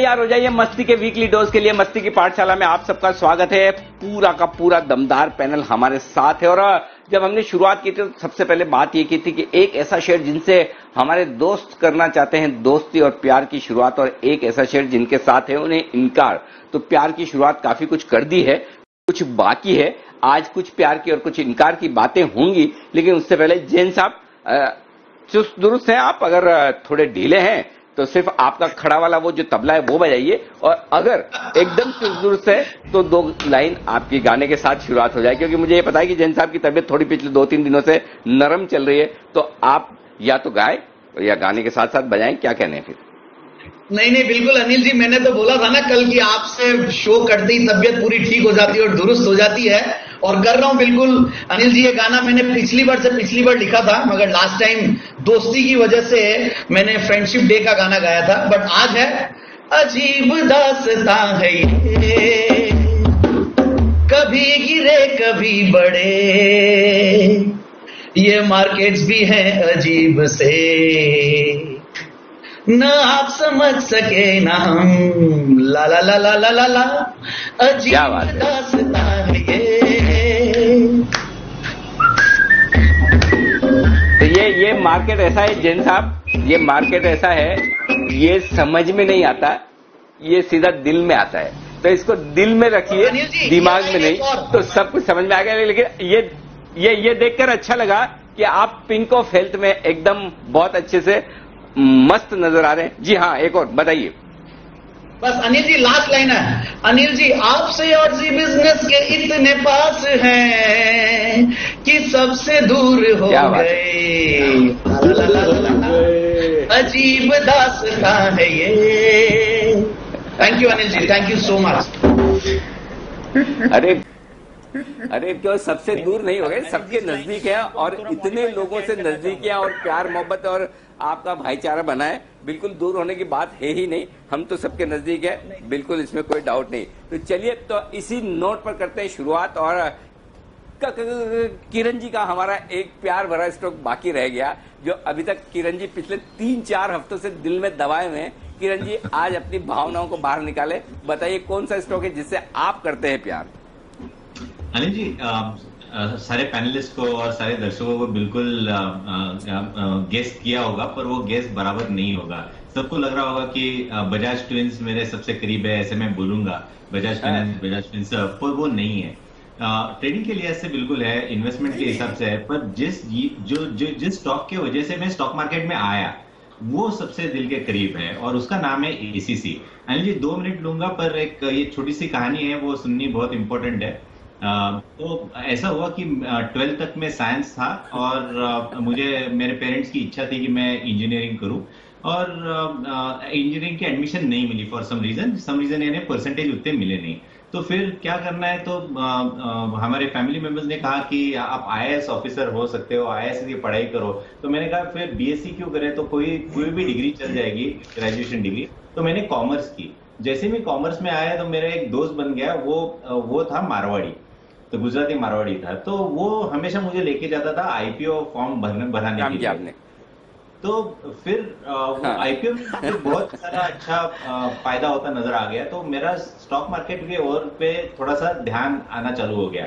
तैयार हो जाइए मस्ती के वीकली डोज के लिए। मस्ती की पाठशाला में आप सबका स्वागत है। पूरा का पूरा दमदार पैनल हमारे साथ है। और जब हमने शुरुआत की थी तो सबसे पहले बात ये की थी कि एक ऐसा शेर जिनसे हमारे दोस्त करना चाहते हैं दोस्ती और प्यार की शुरुआत, और एक ऐसा शेर जिनके साथ है उन्हें इनकार। तो प्यार की शुरुआत काफी कुछ कर दी है, कुछ बाकी है। आज कुछ प्यार की और कुछ इनकार की बातें होंगी, लेकिन उससे पहले जैन साहब चुस्त दुरुस्त हैं आप? अगर थोड़े ढीले हैं तो सिर्फ आपका खड़ा वाला वो जो तबला है वो बजाइए, और अगर एकदम चुस्त दुरुस्त है तो दो लाइन आपकी गाने के साथ शुरुआत हो जाए, क्योंकि मुझे ये पता है कि जैन साहब की तबीयत थोड़ी पिछले 2-3 दिनों से नरम चल रही है। तो आप या तो गाएं या गाने के साथ साथ बजाएं, क्या कहने हैं फिर? नहीं बिल्कुल अनिल जी, मैंने तो बोला था ना कल की आपसे शो करते ही तबीयत पूरी ठीक हो जाती है और दुरुस्त हो जाती है, और कर रहा हूं बिल्कुल। अनिल जी, ये गाना मैंने पिछली बार लिखा था, मगर लास्ट टाइम दोस्ती की वजह से मैंने फ्रेंडशिप डे का गाना गाया था। बट आज है अजीब दास्तां है ये, कभी गिरे कभी बढ़े, ये मार्केट्स भी हैं अजीब से, न आप समझ सके ना हम, ला ला ला ला ला ला ला, अजीब दास्तां है ये। तो ये मार्केट ऐसा है जैन साहब, ये मार्केट ऐसा है, ये समझ में नहीं आता, ये सीधा दिल में आता है। तो इसको दिल में रखिए, दिमाग में नहीं, तो सब कुछ समझ में आ गया। लेकिन ये देखकर अच्छा लगा कि आप पिंक ऑफ हेल्थ में एकदम बहुत अच्छे से मस्त नजर आ रहे हैं। जी हाँ, एक और बताइए। बस अनिल जी, लास्ट लाइन है। अनिल जी, आपसे और जी बिजनेस के इतने पास हैं कि सबसे दूर हो गए, अजीब दास्तां है ये। Thank you Anil ji, thank you so much. अरे क्यों सबसे दूर नहीं हो गए, सबके नजदीक है, और इतने लोगों से नजदीक है, और प्यार मोहब्बत और आपका भाईचारा बना है। बिल्कुल दूर होने की बात है ही नहीं, हम तो सबके नजदीक है, बिल्कुल इसमें कोई डाउट नहीं। तो चलिए, तो इसी नोट पर करते हैं शुरुआत। और किरण जी का हमारा एक प्यार भरा स्ट्रोक बाकी रह गया, जो अभी तक किरण जी पिछले 3-4 हफ्तों से दिल में दबाए हुए हैं। किरण जी, आज अपनी भावनाओं को बाहर निकाले, बताइए कौन सा स्ट्रोक है जिससे आप करते हैं प्यार? अनिल जी, सारे पैनलिस्ट को और सारे दर्शकों को बिल्कुल गेस किया होगा, पर वो गेस बराबर नहीं होगा। सबको लग रहा होगा कि बजाज ट्विंस मेरे सबसे करीब है, ऐसे मैं बोलूंगा बजाज ट्विंस, पर वो नहीं है। ट्रेडिंग के लिए ऐसे बिल्कुल है, इन्वेस्टमेंट के हिसाब से है, पर जिस स्टॉक की वजह से मैं स्टॉक मार्केट में आया वो सबसे दिल के करीब है, और उसका नाम है एसीसी। अनिल जी, 2 मिनट लूंगा, पर एक ये छोटी सी कहानी है, वो सुननी बहुत इंपॉर्टेंट है। तो ऐसा हुआ कि 12th तक में साइंस था, और मुझे मेरे पेरेंट्स की इच्छा थी कि मैं इंजीनियरिंग करूं, और इंजीनियरिंग की एडमिशन नहीं मिली फॉर सम रीजन यानी परसेंटेज उतने मिले नहीं। तो फिर क्या करना है, तो हमारे फैमिली मेंबर्स ने कहा कि आप आईएएस ऑफिसर हो सकते हो, आईएएस की पढ़ाई करो। तो मैंने कहा फिर बीएससी क्यों करें, तो कोई भी डिग्री चल जाएगी, ग्रेजुएशन डिग्री। तो मैंने कॉमर्स की। जैसे मैं कॉमर्स में आया तो मेरा एक दोस्त बन गया, वो था मारवाड़ी, तो गुजराती मारवाड़ी था, तो वो हमेशा मुझे लेके जाता था आईपीओ फॉर्म भराने के लिए। तो फिर आईपीओ में बहुत सारा अच्छा फायदा होता नजर आ गया, तो मेरा स्टॉक मार्केट के ओर पे थोड़ा सा ध्यान आना चालू हो गया।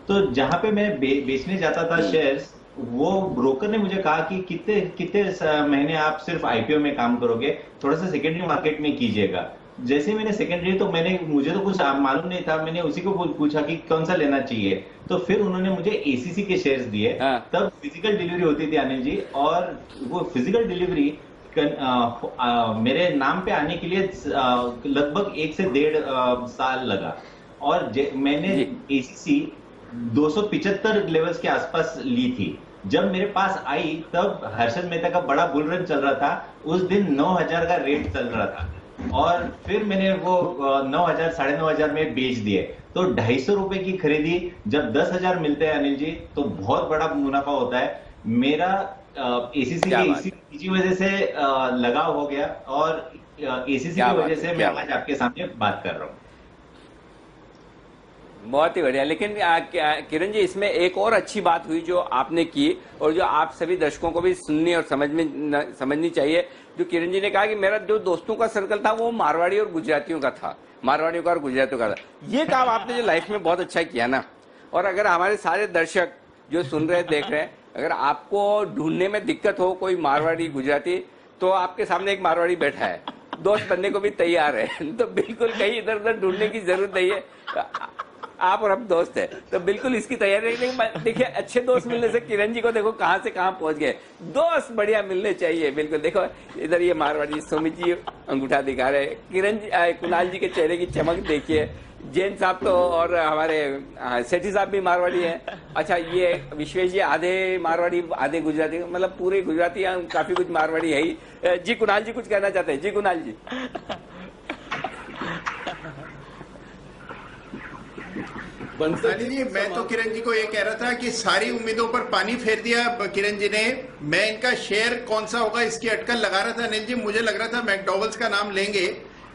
तो जहां पे मैं बेचने जाता था शेयर्स, वो ब्रोकर ने मुझे कहा कि कितने महीने आप सिर्फ आईपीओ में काम करोगे, थोड़ा सा सेकेंडरी मार्केट में कीजिएगा। जैसे मैंने सेकेंडरी, तो मुझे तो कुछ मालूम नहीं था, मैंने उसी को पूछा कि कौन सा लेना चाहिए। तो फिर उन्होंने मुझे एसीसी के शेयर्स दिए। तब फिजिकल डिलीवरी होती थी अनिल जी, और वो फिजिकल डिलीवरी मेरे नाम पे आने के लिए लगभग 1 से 1.5 साल लगा, और मैंने एसीसी 275 लेवल्स के आसपास ली थी। जब मेरे पास आई तब हर्षद मेहता का बड़ा बुल रन चल रहा था, उस दिन 9000 का रेट चल रहा था, और फिर मैंने वो 9000 9,500 में बेच दिए। तो 250 रुपए की खरीदी, जब 10,000 मिलते हैं अनिल जी, तो बहुत बड़ा मुनाफा होता है। मेरा एसीसी की वजह से लगाव हो गया, और एसीसी की वजह से मैं आज आपके सामने बात कर रहा हूं। बहुत ही बढ़िया। लेकिन किरण जी, इसमें एक और अच्छी बात हुई जो आपने की और जो आप सभी दर्शकों को भी सुननी और समझनी चाहिए। जो किरण जी ने कहा कि मेरा जो दोस्तों का सर्कल था वो मारवाड़ी और गुजरातियों का था, मारवाड़ियों का और गुजरातियों का था। ये काम आपने जो लाइफ में बहुत अच्छा किया ना, और अगर हमारे सारे दर्शक जो सुन रहे देख रहे हैं, अगर आपको ढूंढने में दिक्कत हो कोई मारवाड़ी गुजराती, तो आपके सामने एक मारवाड़ी बैठा है, दोस्त बनने को भी तैयार है, तो बिल्कुल कहीं इधर उधर ढूंढने की जरूरत नहीं है। आप और हम दोस्त है, तो बिल्कुल इसकी तैयारी रखने। देखिए, अच्छे दोस्त मिलने से किरण जी को देखो कहां से कहां पहुंच गए। दोस्त बढ़िया मिलने चाहिए, बिल्कुल। देखो इधर ये मारवाड़ी सुमित जी अंगूठा दिखा रहे, किरण जी, कुणाल जी के चेहरे की चमक देखिए। जैन साहब तो और हमारे सेठी साहब भी मारवाड़ी हैं। अच्छा, ये विश्वेश जी आधे मारवाड़ी आधे गुजराती, मतलब पूरे गुजराती, काफी कुछ मारवाड़ी है ही। जी कुणाल जी कुछ कहना चाहते हैं? जी कुणाल जी। बंसल जी, मैं तो किरण जी को ये कह रहा था कि सारी उम्मीदों पर पानी फेर दिया किरण जी ने। मैं इनका शेयर कौन सा होगा इसकी अटकल लगा रहा था अनिल जी। मुझे लग रहा था मैकडॉवेल्स का नाम लेंगे,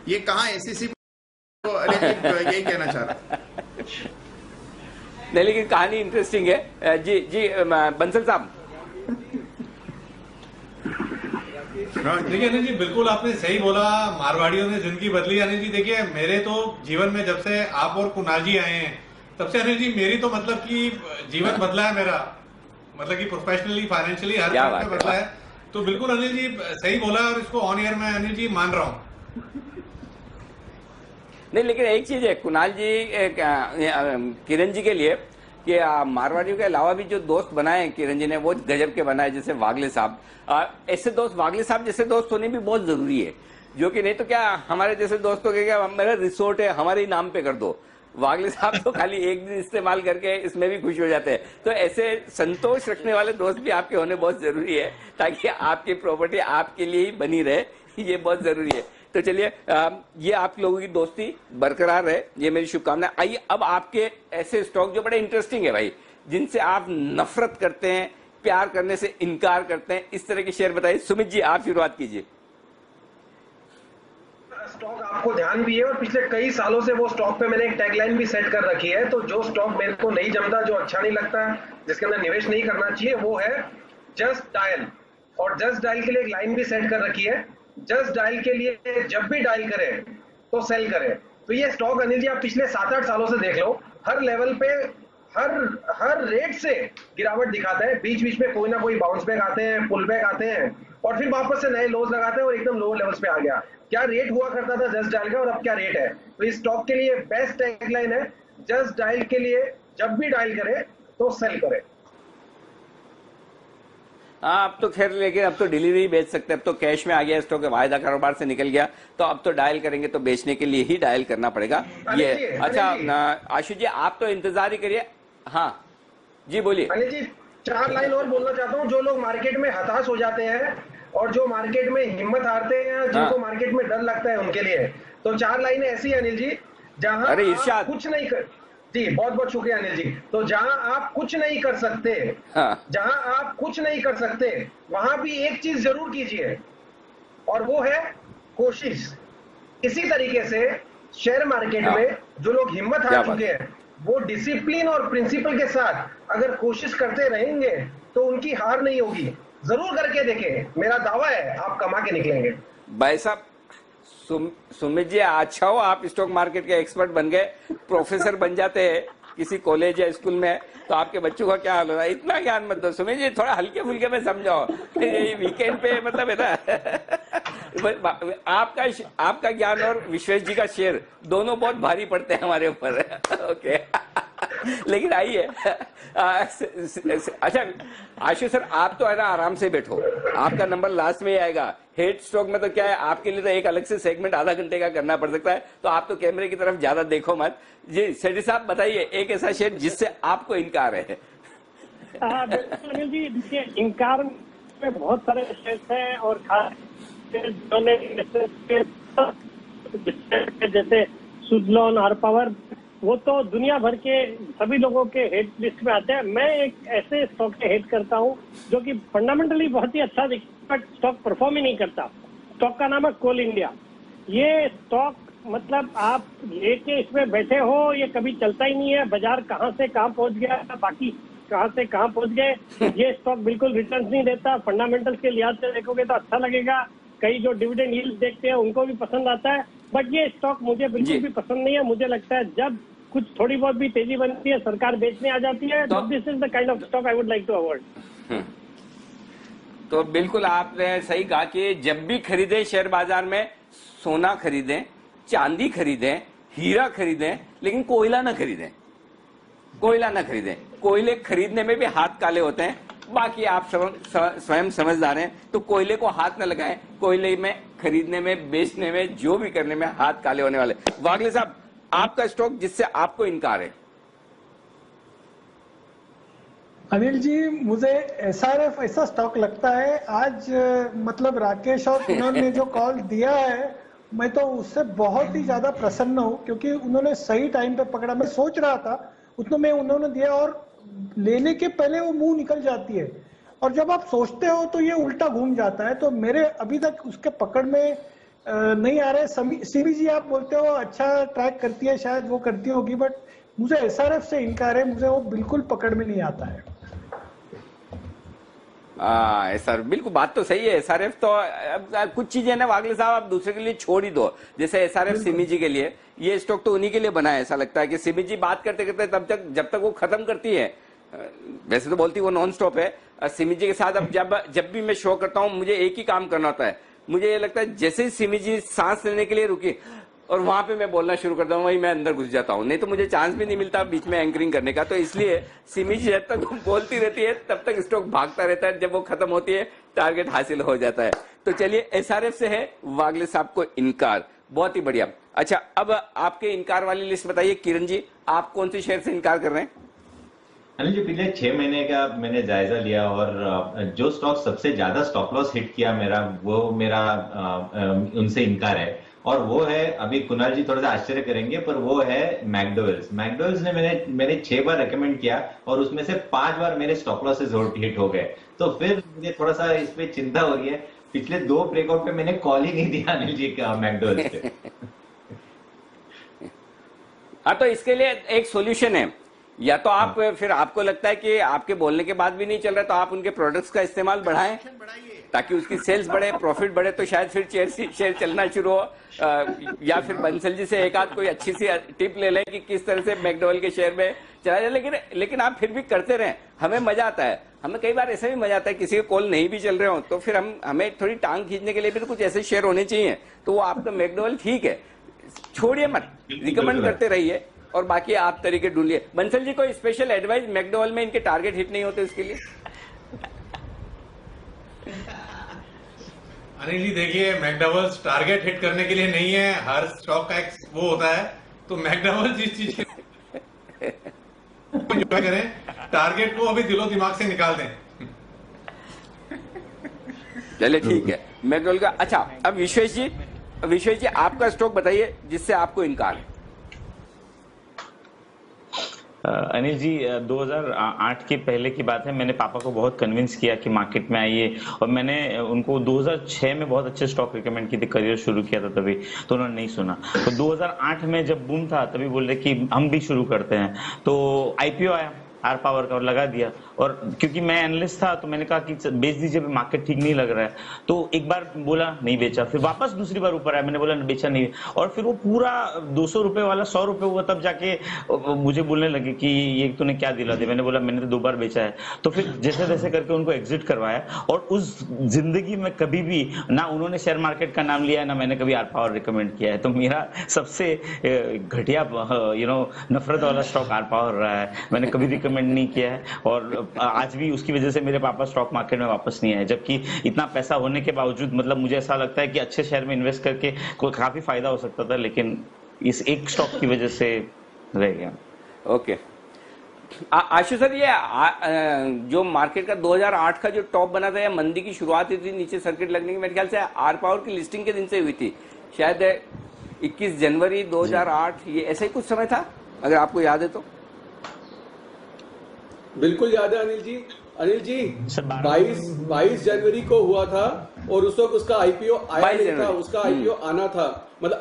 ये कहाँ एसीसी। तो अनिल जी यही कहना चाह रहा। नहीं, लेकिन कहानी इंटरेस्टिंग है। जी जी बंसल साहब। देखिए अनिल जी, बिल्कुल आपने सही बोला, मारवाड़ियों ने जिंदगी बदली। अनिल जी देखिए, मेरे तो जीवन में जब से आप और कुणाल जी आए हैं तब से अनिल जी मेरी तो मतलब कि जीवन बदला है मेरा, मतलब कि प्रोफेशनली फाइनेंशियली हर तरह में बदला है। तो बिल्कुल अनिल जी सही बोला और इसको ऑन एयर में अनिल जी मान रहा हूँ। नहीं, लेकिन एक चीज है कुणाल जी, किरण जी के लिए कि मारवाड़ियों के अलावा भी जो दोस्त बनाए हैं किरण जी ने, वो गजब के बनाए। जैसे वागले साहब, ऐसे दोस्त, वागले साहब जैसे दोस्त होने भी बहुत जरूरी है। जो कि नहीं तो क्या हमारे जैसे दोस्तों के क्या मेरा रिसोर्ट है हमारे ही नाम पे कर दो, वागले साहब तो खाली एक दिन इस्तेमाल करके इसमें भी खुश हो जाते हैं। तो ऐसे संतोष रखने वाले दोस्त भी आपके होने बहुत जरूरी है, ताकि आपकी प्रॉपर्टी आपके लिए ही बनी रहे, ये बहुत जरूरी है। तो चलिए, ये आप लोगों की दोस्ती बरकरार रहे, ये मेरी शुभकामना। आइए अब आपके ऐसे स्टॉक जो बड़े इंटरेस्टिंग है भाई, जिनसे आप नफरत करते हैं, प्यार करने से इनकार करते हैं, इस तरह के शेयर बताइए। सुमित जी, आप शुरुआत कीजिए। स्टॉक आपको ध्यान भी है और पिछले कई सालों से वो स्टॉक पे मैंने एक टैगलाइन भी सेट कर रखी है। तो जो स्टॉक मेरे को नहीं जमता, जो अच्छा नहीं लगता, जिसके अंदर निवेश नहीं करना चाहिए, वो है जस्ट डायल। और जस्ट डायल के लिए एक लाइन भी सेट कर रखी है, जस्ट डायल के लिए जब भी डायल करें तो सेल करें। तो ये स्टॉक अनिल जी आप पिछले 7-8 सालों से देख लो, हर लेवल पे हर रेट से गिरावट दिखाता है। बीच बीच में कोई ना कोई बाउंस बैक आते हैं, पुल बैक आते हैं और फिर वापस से नए लोज लगाते हैं और एकदम लोअर लेवल्स पे आ गया। क्या रेट हुआ करता था जस्ट डायल का और अब क्या रेट है? तो इस स्टॉक के लिए बेस्ट टैगलाइन है, जस्ट डायल के लिए जब भी डायल करे तो सेल करे। हाँ, अब तो खैर, लेकिन अब तो डिलीवरी बेच सकते हैं, अब तो कैश में आ गया स्टॉक, वायदा कारोबार से निकल गया, तो अब तो डायल करेंगे तो बेचने के लिए ही डायल करना पड़ेगा ये। अच्छा आशु जी, आप तो इंतजार ही करिए। हाँ जी, बोलिए। अनिल जी, 4 लाइन और बोलना चाहता हूँ। जो लोग मार्केट में हताश हो जाते हैं और जो मार्केट में हिम्मत हारते हैं, जिनको मार्केट में डर लगता है, उनके लिए तो 4 लाइनें ऐसी अनिल जी, जहां आप कुछ नहीं कर। जी बहुत बहुत शुक्रिया अनिल जी। तो जहां आप कुछ नहीं कर सकते, जहां आप कुछ नहीं कर सकते, वहां भी एक चीज जरूर कीजिए और वो है कोशिश। इसी तरीके से शेयर मार्केट में जो लोग हिम्मत हार चुके हैं, वो डिसिप्लिन और प्रिंसिपल के साथ अगर कोशिश करते रहेंगे तो उनकी हार नहीं होगी। जरूर करके देखें, मेरा दावा है आप कमा के निकलेंगे। भाई साहब, सुमित जी, अच्छा हो आप स्टॉक मार्केट के एक्सपर्ट बन गए, प्रोफेसर बन जाते हैं किसी कॉलेज या स्कूल में, तो आपके बच्चों का क्या हाल हो रहा है? इतना ज्ञान मत दो सुमित जी, थोड़ा हल्के फुल्के में समझाओ। वीकेंड पे मतलब है ना आपका ज्ञान और विश्वेश जी का शेयर दोनों बहुत भारी पड़ते हैं हमारे ऊपर। ओके लेकिन आइए, अच्छा आशु सर, आप तो है ना आराम से बैठो, आपका नंबर लास्ट में ही आएगा। हेड स्टॉक में तो क्या है, आपके लिए तो एक अलग से सेगमेंट आधा घंटे का करना पड़ सकता है, तो आप तो कैमरे की तरफ ज्यादा देखो मत। जी सेठी साहब बताइए, एक ऐसा शेयर जिससे आपको इनकार है। अनिल जी, देखिए इनकार में बहुत सारे शेयर हैं और खास जैसे सुजलॉन और पावर, वो तो दुनिया भर के सभी लोगों के हेड लिस्ट में आते हैं। मैं एक ऐसे स्टॉक के हेड करता हूं जो कि फंडामेंटली बहुत ही अच्छा दिखता है, बट स्टॉक परफॉर्म ही नहीं करता। स्टॉक का नाम है कोल इंडिया। ये स्टॉक मतलब आप लेके इसमें बैठे हो, ये कभी चलता ही नहीं है, बाजार कहाँ से कहाँ पहुंच गया, बाकी कहाँ से कहाँ पहुंच गए। ये स्टॉक बिल्कुल रिटर्न नहीं देता। फंडामेंटल्स के लिहाज से देखोगे तो अच्छा लगेगा, कई जो डिविडेंड यील्ड देखते हैं उनको भी पसंद आता है, बट ये स्टॉक मुझे बिल्कुल भी पसंद नहीं है। मुझे लगता है जब कुछ थोड़ी बहुत भी तेजी बनती है, सरकार बेचने आ जाती है, तो this is the kind of stock I would like to avoid. तो बिल्कुल आपने सही कहा कि जब भी खरीदें शेयर बाजार में सोना खरीदें, चांदी खरीदें, हीरा खरीदें, लेकिन कोयला ना खरीदें, कोयला ना खरीदें। कोयले खरीदने में भी हाथ काले होते हैं, बाकी आप स्वयं समझदार हैं, तो कोयले को हाथ न लगाएं। कोयले में खरीदने में, बेचने में, जो भी करने में हाथ काले होने वाले। वागले साहब, आपका स्टॉक जिससे आपको इनकार है? अनिल जी, मुझे एसआरएफ ऐसा स्टॉक लगता है आज, मतलब राकेश और कुणाल ने जो कॉल दिया है, मैं तो उससे बहुत ही ज्यादा प्रसन्न हूँ, क्योंकि उन्होंने सही टाइम पे पकड़ा। मैं सोच रहा था उतना में उन्होंने दिया, और लेने के पहले वो मुंह निकल जाती है, और जब आप सोचते हो तो ये उल्टा घूम जाता है। तो मेरे अभी तक उसके पकड़ में नहीं आ रहे। सीबीजी आप बोलते हो अच्छा ट्रैक करती है, शायद वो करती होगी, बट मुझे एसआरएफ से इनकार है, मुझे वो बिल्कुल पकड़ में नहीं आता है। सर बिल्कुल बात तो सही है। एसआरएफ तो कुछ चीजें ना वागले साहब आप दूसरे के लिए छोड़ ही दो, जैसे एसआरएफ सिमीजी के लिए, ये स्टॉक तो उन्हीं के लिए बना है। ऐसा लगता है कि सिमीजी बात करते करते तब तक जब तक वो खत्म करती है, वैसे तो बोलती वो नॉन स्टॉप है। सिमीजी के साथ अब जब भी मैं शो करता हूं, मुझे एक ही काम करना होता है। मुझे ये लगता है जैसे ही सिमीजी सांस लेने के लिए रुकी और वहां पे मैं बोलना शुरू करता हूँ, वही मैं अंदर घुस जाता हूँ, नहीं तो मुझे चांस भी नहीं मिलता बीच में एंकरिंग करने का। तो इसलिए सिमीजी जब तक बोलती रहती है तब तक स्टॉक भागता रहता है, जब वो खत्म होती है टारगेट हासिल हो जाता है। तो चलिए, एसआरएफ से है वागले साहब को इनकार, बहुत ही बढ़िया। अच्छा, अब आपके इनकार वाली लिस्ट बताइए किरण जी, आप कौन सी शेयर से इनकार कर रहे हैं? अनिल जी, पिछले 6 महीने का मैंने जायजा लिया और जो स्टॉक सबसे ज्यादा स्टॉप लॉस हिट किया वो मेरा उनसे इनकार है, और वो है, अभी कुणाल जी थोड़ा सा आश्चर्य करेंगे, पर वो है मैकडॉवेल्स। मैकडॉवेल्स ने मैंने 6 बार रेकमेंड किया और उसमें से 5 बार मेरे स्टॉप लॉसेस हिट हो गए। तो फिर मुझे थोड़ा सा इस पे चिंता हो रही है। पिछले 2 ब्रेकआउट पे मैंने कॉल ही नहीं दिया अनिल जी का मैकडॉवेल्स पे। हाँ, तो इसके लिए एक सॉल्यूशन है, या तो आप फिर आपको लगता है कि आपके बोलने के बाद भी नहीं चल रहा, तो आप उनके प्रोडक्ट्स का इस्तेमाल बढ़ाएं ताकि उसकी सेल्स बढ़े, प्रॉफिट बढ़े, तो शायद फिर शेयर चलना शुरू हो। या फिर बंसल जी से एक आध कोई अच्छी सी टिप ले लें कि किस तरह से मैकडॉवेल के शेयर में चला जाए। लेकिन आप फिर भी करते रहें, हमें मजा आता है। हमें कई बार ऐसा भी मजा आता है, किसी के कॉल नहीं भी चल रहे हो तो फिर हमें थोड़ी टांग खींचने के लिए भी तो कुछ ऐसे शेयर होने चाहिए। तो वो आपका मैकडॉवेल ठीक है, छोड़िए मत, रिकमेंड करते रहिए और बाकी आप तरीके ढूंढिए। बंसल जी, कोई स्पेशल एडवाइस मैकडॉवेल में इनके टारगेट हिट नहीं होते उसके लिए? अनिल जी देखिए, मैकडॉवेल्स टारगेट हिट करने के लिए नहीं है, हर स्टॉक का एक वो होता है। तो मैकडॉवेल्स जिस चीज एंजॉय करें, टारगेट को अभी दिलो दिमाग से निकाल दें। चलिए ठीक है, मैकडॉवेल का। अच्छा, अब विश्वेश जी आपका स्टॉक बताइए जिससे आपको इनकार है। अनिल जी, 2008 के पहले की बात है, मैंने पापा को बहुत कन्विंस किया कि मार्केट में आइए, और मैंने उनको 2006 में बहुत अच्छे स्टॉक रिकमेंड किए थे, करियर शुरू किया था तभी, तो उन्होंने नहीं सुना। तो 2008 में जब बूम था तभी बोल रहे कि हम भी शुरू करते हैं। तो आईपीओ आया आर पावर का और लगा दिया, और क्योंकि मैं एनालिस्ट था तो मैंने कहा कि बेच दीजिए, मार्केट ठीक नहीं लग रहा है। तो एक बार बोला, नहीं बेचा, फिर वापस दूसरी बार ऊपर आया, मैंने बोला बेचा नहीं, और फिर वो पूरा 200 रुपए वाला 100 रुपए हुआ, तब जाके मुझे बोलने लगे कि ये तूने क्या दिला दिया। मैंने बोला मैंने तो 2 बार बेचा है। तो फिर जैसे तैसे करके उनको एग्जिट करवाया, और उस जिंदगी में कभी भी ना उन्होंने शेयर मार्केट का नाम लिया है, ना मैंने कभी आर पावर रिकमेंड किया है। तो मेरा सबसे घटिया नफरत वाला स्टॉक आर पावर रहा है, मैंने कभी रिकमेंड नहीं किया है, और आज भी उसकी वजह से मेरे पापा स्टॉक मार्केट में वापस नहीं आए, जबकि इतना पैसा होने के बावजूद, मतलब मुझे ऐसा लगता है कि अच्छे शेयर में इन्वेस्ट करके काफी फायदा हो सकता था, लेकिन इस एक स्टॉक की वजह से रह गया। ओके, आशु सर, ये जो मार्केट का 2008 का जो टॉप बना था, या मंदी की शुरुआत हुई थी नीचे सर्किट लगने की, मेरे ख्याल से आर पावर की लिस्टिंग के दिन से हुई थी, शायद 21 जनवरी 2008, ये ऐसा ही कुछ समय था, अगर आपको याद है तो। बिल्कुल याद है अनिल जी। अनिल जी 22 जनवरी को हुआ था और उस वक्त उसका आईपीओ आया नहीं था, उसका आईपीओ आना था, मतलब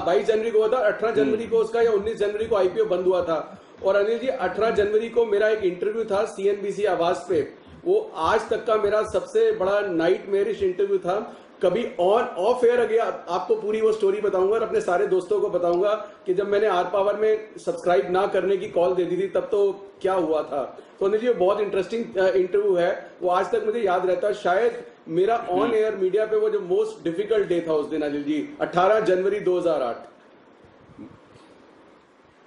22 जनवरी को हुआ था, 18 जनवरी को उसका या 19 जनवरी को आईपीओ बंद हुआ था। और अनिल जी 18 जनवरी को मेरा एक इंटरव्यू था सीएनबीसी आवाज पे, वो आज तक का मेरा सबसे बड़ा नाइटमेरिश इंटरव्यू था। कभी ऑन ऑफ एयर अगर आपको पूरी वो स्टोरी बताऊंगा और अपने सारे दोस्तों को बताऊंगा कि जब मैंने आर पावर में सब्सक्राइब ना करने की कॉल दे दी थी तब तो क्या हुआ था। तो अनिल जी बहुत इंटरेस्टिंग इंटरव्यू है, वो आज तक मुझे याद रहता है। शायद मेरा ऑन एयर मीडिया पे वो जो मोस्ट डिफिकल्ट डे था उस दिन अनिल जी, 18 जनवरी 2008।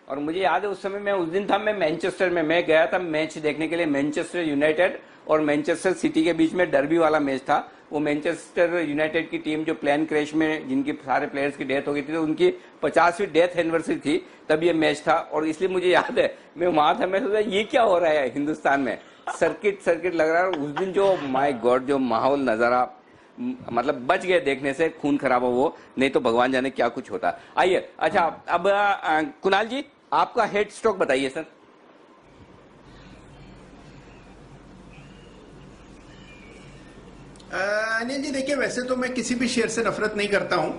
और मुझे याद है उस समय मैं उस दिन था, मैं मैनचेस्टर में मैं गया था मैच देखने के लिए। मैनचेस्टर यूनाइटेड और मैनचेस्टर सिटी के बीच में डर्बी वाला मैच था। वो मैनचेस्टर यूनाइटेड की टीम जो प्लेन क्रैश में जिनकी सारे प्लेयर्स की डेथ हो गई थी, तो उनकी 50वीं डेथ एनिवर्सरी थी, तब ये मैच था। और इसलिए मुझे याद है मैं वहां था, मैं सोचा ये क्या हो रहा है हिंदुस्तान में, सर्किट लग रहा है। उस दिन जो माय गॉड जो माहौल नजारा, मतलब बच गए देखने से, खून खराबा वो, नहीं तो भगवान जाने क्या कुछ होता। आइए अच्छा, अब कुणाल जी आपका हेड स्टॉक बताइए सर। अनिल जी देखिए, वैसे तो मैं किसी भी शेयर से नफरत नहीं करता हूं,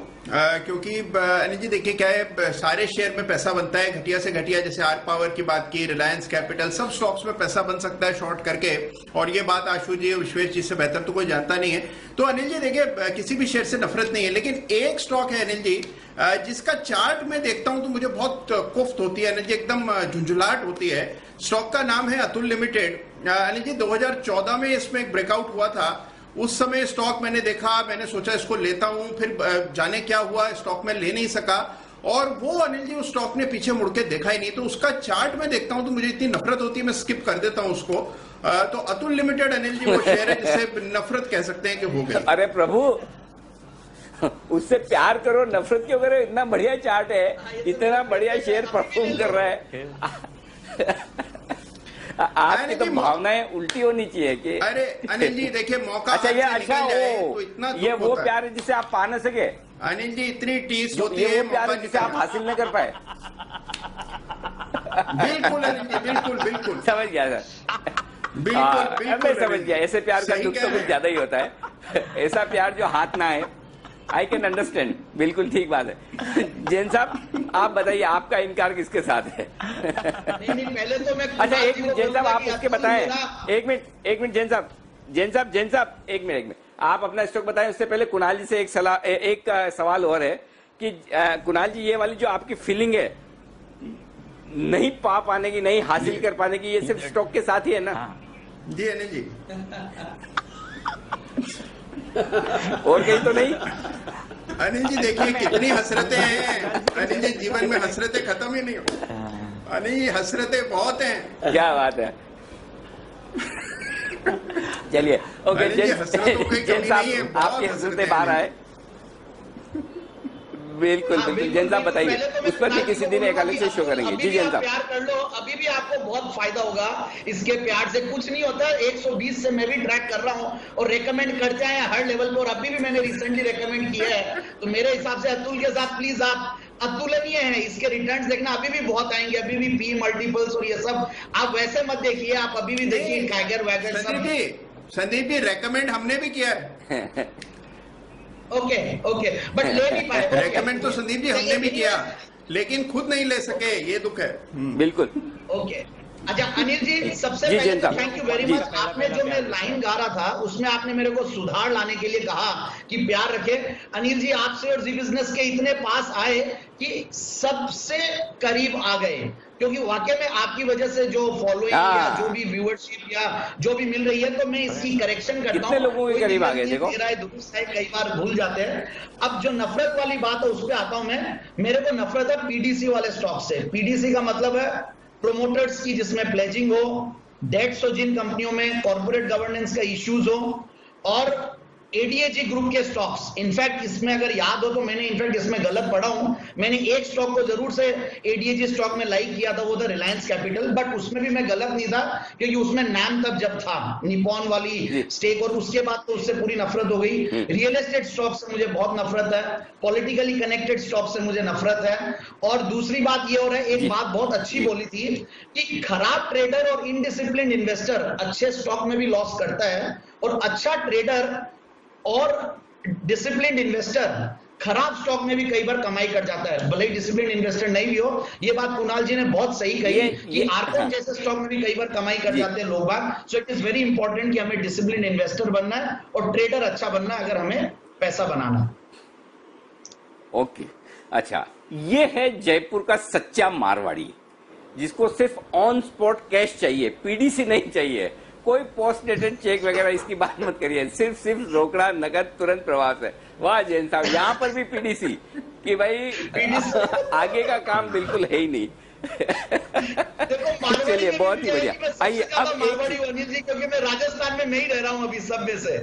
क्योंकि अनिल जी देखिए क्या है, सारे शेयर में पैसा बनता है, घटिया से घटिया, जैसे आर पावर की बात की, रिलायंस कैपिटल, सब स्टॉक्स में पैसा बन सकता है शॉर्ट करके। और ये बात आशु जी विश्वेश जी से बेहतर तो कोई जानता नहीं है। तो अनिल जी देखिए किसी भी शेयर से नफरत नहीं है, लेकिन एक स्टॉक है अनिल जी जिसका चार्ट में देखता हूं तो मुझे बहुत कुफ्त होती है अनिल जी, एकदम झुंझुलाहट होती है। स्टॉक का नाम है अतुल लिमिटेड। अनिल जी 2014 में इसमें एक ब्रेकआउट हुआ था, उस समय स्टॉक मैंने देखा, मैंने सोचा इसको लेता हूं, फिर जाने क्या हुआ, स्टॉक में ले नहीं सका, और वो अनिल जी उस स्टॉक ने पीछे मुड़ के देखा ही नहीं। तो उसका चार्ट में देखता हूं तो मुझे इतनी नफरत होती है, मैं स्किप कर देता हूं उसको। तो अतुल लिमिटेड अनिल जी वो शेयर है जिससे नफरत कह सकते हैं कि हो गई। अरे प्रभु, उससे प्यार करो, नफरत क्यों करो, इतना बढ़िया चार्ट है, इतना बढ़िया शेयर परफॉर्म कर रहा है। आपकी तो भावनाएं उल्टी होनी चाहिए कि अरे अनिल जी देखिए मौका अच्छा ये अच्छा हो तो इतना ये वो प्यार है जिसे आप पा न सके अनिल जी, इतनी टीस होती है, वो प्यार है जिसे आप हासिल न कर पाए। बिल्कुल अनिल जी, बिल्कुल समझ गया सर, बिल्कुल मैं समझ गया। ऐसे प्यार का दुख तो कुछ ज्यादा ही होता है, ऐसा प्यार जो हाथ ना आए। आई कैन अंडरस्टैंड, बिल्कुल ठीक बात है। जैन साहब आप बताइए आपका इनकार किसके साथ है? नहीं पहले तो मैं अच्छा एक मिनट जैन साहब आप उसके बताएं, एक मिनट जैन साहब एक मिनट आप अपना स्टॉक बताएं। उससे पहले कुणाल जी से एक सवाल और है कि कुणाल जी ये वाली जो आपकी फीलिंग है नहीं पा पाने की, नहीं हासिल कर पाने की, ये सिर्फ स्टॉक के साथ ही है ना? जी अनिल जी, और कहीं तो नहीं? अनिल जी देखिए कितनी हसरतें हैं अनिल जी, जीवन में हसरतें खत्म ही नहीं हो। अनिल जी हसरतें बहुत हैं। क्या बात है। चलिए ओके जैन साहब आपकी हसरतें बाहर आए। बिल्कुल जैन साहब बताइए, उस पर भी किसी दिन एक अलग से शो करेंगे। जी जैन साहब प्यार कर लो, अभी भी आपको बहुत फायदा होगा इसके प्यार से, कुछ नहीं होता। 120 से मैं भी ट्रैक कर रहा हूं और रेकमेंड करते हैं हर लेवल पर, अभी भी मैंने रिसेंटली रेकमेंड किया है। तो मेरे हिसाब से अतुल के साथ प्लीज आप अतुलनीय है, इसके रिटर्न्स देखना, अभी भी बहुत आएंगे, अभी भी पी मल्टीपल्स और ये सब आप वैसे मत देखिए, आप अभी भी देखिए टाइगर वैगर सब। संदीप जी रेकमेंड हमने भी किया है। ओके बट ले नहीं पाए। रेकमेंड तो संदीप जी हमने भी किया, लेकिन खुद नहीं ले सके, ये दुख है। बिल्कुल ओके अच्छा अनिल जी, सबसे पहले तो थैंक यू वेरी मच। आपने जो मैं लाइन गा रहा था उसमें आपने मेरे को सुधार लाने के लिए कहा कि प्यार रखे। अनिल जी आपसे और जी बिजनेस के इतने पास आए कि सबसे करीब आ गए, क्योंकि वाकई में आपकी वजह से जो फॉलोइंग या जो भी व्यूअरशिप या जो भी मिल रही है, तो मैं इसकी करेक्शन करता हूँ। कितने लोगों के करीब आ गए देखो, दुरुस्त है, कई बार भूल जाते हैं। अब जो नफरत वाली बात है उस पर आता हूं मैं। मेरे को नफरत है पीडीसी वाले स्टॉक से। पीडीसी का मतलब है प्रोमोटर्स की जिसमें प्लेजिंग हो, डेट्स हो जिन कंपनियों में, कॉर्पोरेट गवर्नेंस का इश्यूज हो, और एडीएजी ग्रुप के स्टॉक्स, इनफैक्ट इसमें अगर याद हो तो मैंने इनफैक्ट इसमें गलत पढ़ा हूं, मैंने एक स्टॉक को जरूर से एडीएजी स्टॉक में लाइक किया था, वो था रिलायंस कैपिटल, बट उसमें भी मैं गलत नहीं था क्योंकि उसमें नाम तब जब था निपॉन वाली स्टेक, और उसके बाद तो उससे पूरी नफरत हो गई। रियल एस्टेट स्टॉक से मुझे बहुत नफरत है, पॉलिटिकली कनेक्टेड स्टॉक से मुझे नफरत है। और दूसरी बात ये हो रहा है, एक बात बहुत अच्छी बोली थी कि खराब ट्रेडर और इनडिसिप्लिन इन्वेस्टर अच्छे स्टॉक में भी लॉस करता है, और अच्छा ट्रेडर और डिसिप्लिन इन्वेस्टर खराब स्टॉक में भी कई बार कमाई कर जाता है, भले ही डिसिप्लिन इन्वेस्टर नहीं भी हो। ये बात कुणाल जी ने बहुत सही कही कि आरकॉम जैसे स्टॉक में भी कई बार कमाई कर जाते हैं लोग बाग। So it is very important कि हमें डिसिप्लिन इन्वेस्टर बनना है और ट्रेडर अच्छा बनना है अगर हमें पैसा बनाना। ओके, अच्छा, ये है जयपुर का सच्चा मारवाड़ी जिसको सिर्फ ऑन स्पॉट कैश चाहिए, पीडीसी नहीं चाहिए, कोई पोस्ट डेटेड चेक वगैरह इसकी बात मत करिए, सिर्फ रोकड़ा नगद तुरंत प्रवाह से। वाह जैन साहब, यहाँ पर भी पीडीसी कि भाई आगे का काम बिल्कुल है ही नहीं। चलिए बहुत ही बढ़िया। आइए अब मारवाड़ी होनी थी क्योंकि मैं राजस्थान में नहीं रह रहा हूँ अभी सब में से।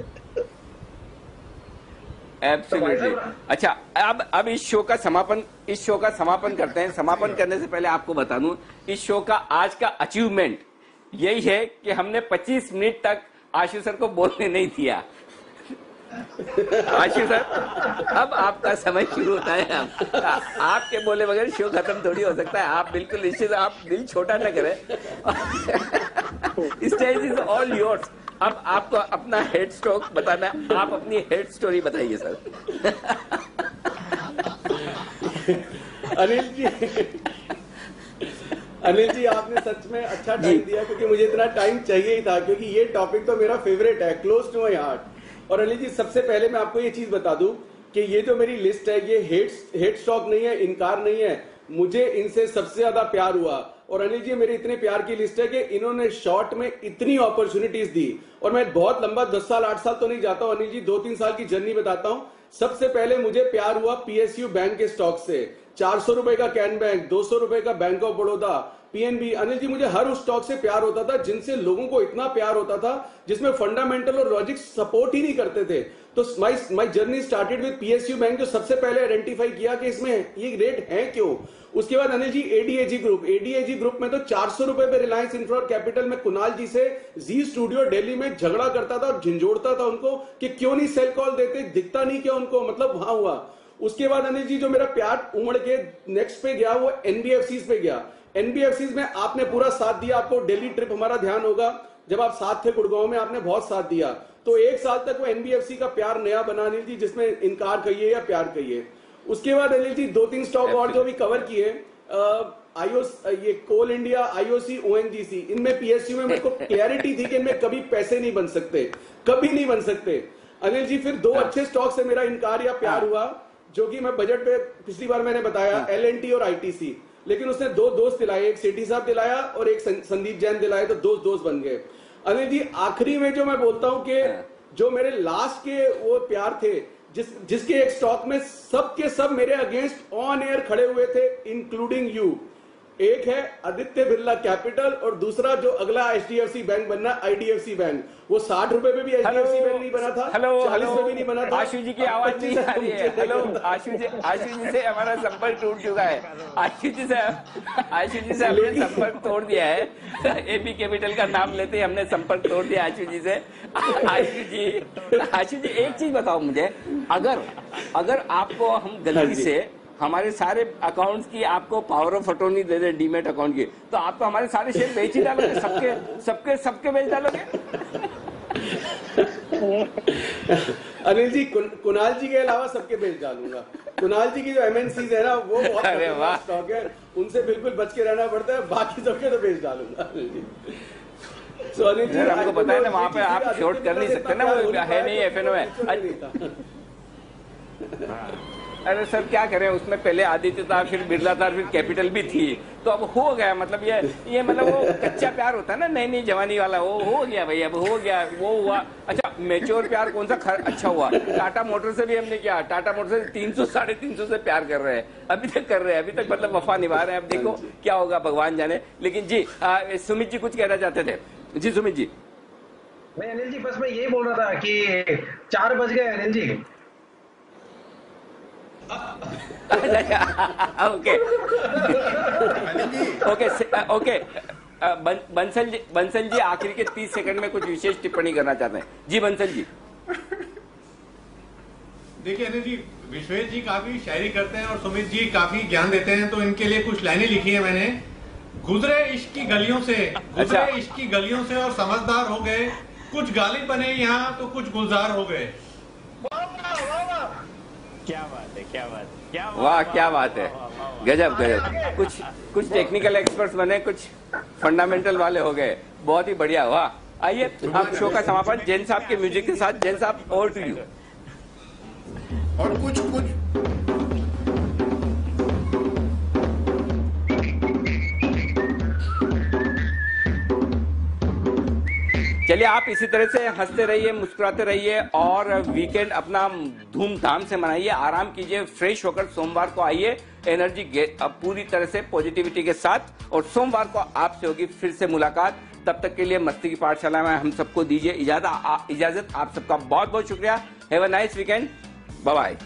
एब्सोल्युटली। अच्छा, अब इस शो का समापन करते हैं। समापन करने से पहले आपको बता दूं, इस शो का आज का अचीवमेंट यही है कि हमने 25 मिनट तक आशु सर को बोलने नहीं दिया। आशु सर, अब आपका समय शुरू होता है। आपके बोले बगैर शो खत्म थोड़ी हो सकता है। आप बिल्कुल निश्चित, आप दिल छोटा न करें। Stage is all yours. अब आपको अपना हेड स्ट्रोक बताना, आप अपनी हेड स्टोरी बताइए सर। अनिल जी आपने सच में अच्छा टाइम दिया, क्योंकि मुझे इतना टाइम चाहिए ही था, क्योंकि ये टॉपिक तो मेरा फेवरेट है, क्लोज टू माई हार्ट। और अनिल जी सबसे पहले मैं आपको ये चीज बता दूं कि ये जो मेरी लिस्ट है ये हेड स्टॉक नहीं है, इनकार नहीं है, मुझे इनसे सबसे ज्यादा प्यार हुआ। और अनिल जी मेरे इतने प्यार की लिस्ट है कि इन्होंने शॉर्ट में इतनी अपॉर्चुनिटीज दी, और मैं बहुत लंबा 10 साल 8 साल तो नहीं जाता हूं अनिल जी, 2-3 साल की जर्नी बताता हूं। सबसे पहले मुझे प्यार हुआ पीएसयू बैंक के स्टॉक से। 400 रुपए का कैन बैंक, 200 रुपए का bank of Baroda, PNB. Anil ji मुझे हर उस स्टॉक से प्यार होता था जिनसे लोगों को इतना प्यार होता था, जिसमें फंडामेंटल और लॉजिक सपोर्ट ही नहीं करते थे। तो my journey started with PSU bank, जो सबसे पहले आइडेंटिफाई किया कि इसमें ये रेट है क्यों। उसके बाद अनिल जी एडीएजी ग्रुप में तो 400 रुपए पे रिलायंस इंफ्रा कैपिटल में कुणाल जी से जी स्टूडियो दिल्ली में झगड़ा करता था और झंझोड़ता था उनको कि क्यों नहीं सेल कॉल देते, दिखता नहीं क्या उनको, मतलब वहां हुआ। उसके बाद अनिल जी जो मेरा प्यार उमड़ के नेक्स्ट पे गया वो एनबीएफसी पे गया। एनबीएफसी में आपने पूरा साथ दिया, आपको दिल्ली ट्रिप हमारा ध्यान होगा, जब आप साथ थे गुड़गांव में, आपने बहुत साथ दिया। तो 1 साल तक वो एनबीएफसी का प्यार नया बना अनिल जी, जिसमें इनकार कहिए या प्यार कहिए। उसके बाद अनिल जी 2-3 स्टॉक और जो भी कवर किए, ये कोल इंडिया, आईओसी, ओएनजीसी, इनमें पीएसयू में मेरे को क्लैरिटी थी कि इनमें कभी पैसे नहीं बन सकते, कभी नहीं बन सकते। अनिल जी फिर 2 अच्छे स्टॉक से मेरा इनकार या प्यार हुआ, जो कि मैं बजट पे पिछली बार मैंने बताया, एलएनटी और आईटीसी। लेकिन उसने 2 दोस्त दिलाए, एक सेठी साहब दिलाया और एक संदीप जैन दिलाए, तो 2 दोस्त बन गए। अनिल जी आखिरी में जो मैं बोलता हूं कि जो मेरे लास्ट के वो प्यार थे, जिसके एक स्टॉक में सब के सब मेरे अगेंस्ट ऑन एयर खड़े हुए थे, इंक्लूडिंग यू। एक है आदित्य बिरला कैपिटल और दूसरा जो अगला एचडीएफसी बैंक बनना, आईडीएफसी बैंक। वो 60 रुपए पे भी एचडीएफसी बैंक नहीं बना था, 40 में भी नहीं बना था। आशु जी की आवाज नहीं आ रही है। हेलो आशु जी से हमारा संपर्क टूट चुका है। आशु जी से हमने संपर्क तोड़ दिया है। एपी कैपिटल का नाम लेते ही हमने संपर्क तोड़ दिया आशु जी से। आशु जी एक चीज बताओ मुझे, अगर आपको हम गलती से हमारे सारे अकाउंट्स की आपको power of attorney they they, demat account की, तो आप तो हमारे सारे शेयर बेच ही डालोगे, सबके बेच डालोगे। अनिल जी कुणाल जी के अलावा सबके बेच डालूंगा। कुणाल जी की जो एमएनसीज है ना, वो बहुत खतरनाक स्टॉक है, उनसे बिल्कुल बच के रहना पड़ता है, बाकी सबके तो बेच डालूंगा। तो अनिल जी हमको पता है ना, वहां पे आप शॉर्ट कर नहीं सकते ना, वो है नहीं एफएनओ है। अरे सर क्या करें, उसमें पहले आदित्य था, फिर बिरला था, फिर कैपिटल भी थी, तो अब हो गया। मतलब ये मतलब वो कच्चा प्यार होता है ना, नई जवानी वाला, वो हो गया भाई, अब हो गया, वो हुआ। अच्छा मैच्योर प्यार कौन सा अच्छा हुआ? टाटा मोटर से भी हमने किया, टाटा मोटर से 300-350 से प्यार कर रहे हैं, अभी तक कर रहे हैं, अभी तक मतलब वफा निभा रहे हैं। अब देखो क्या होगा भगवान जाने। लेकिन जी सुमित जी कुछ कहना चाहते थे। जी सुमित जी। नहीं अनिल जी, बस मैं यही बोल रहा था कि 4 बज गए अनिल जी। ओके ओके बंसल जी आखिरी के 30 सेकंड में कुछ विशेष टिप्पणी करना चाहते हैं। जी बंसल जी। देखिए अनिल जी, विश्वेश जी काफी शायरी करते हैं और सुमित जी काफी ज्ञान देते हैं, तो इनके लिए कुछ लाइनें लिखी है मैंने। गुजरे इश्क की गलियों से, गुजरे इश्क की गलियों से और समझदार हो गए, कुछ गालिब बने यहाँ तो कुछ गुलजार हो गए। क्या बात है, क्या बात, क्या वाह, क्या बात है, गजब गजब। कुछ टेक्निकल एक्सपर्ट्स बने, कुछ फंडामेंटल वाले हो गए, बहुत ही बढ़िया। वाह। आइए अब शो का समापन जैन साहब के म्यूजिक के साथ। जैन साहब, ओवर टू यू। और कुछ चलिए, आप इसी तरह से हंसते रहिए, मुस्कुराते रहिए और वीकेंड अपना धूमधाम से मनाइए, आराम कीजिए, फ्रेश होकर सोमवार को आइए एनर्जी पूरी तरह से पॉजिटिविटी के साथ। और सोमवार को आपसे होगी फिर से मुलाकात। तब तक के लिए मस्ती की पाठशाला में हम सबको दीजिए इजाजत। आप सबका बहुत बहुत शुक्रिया। Have a nice weekend. Bye bye.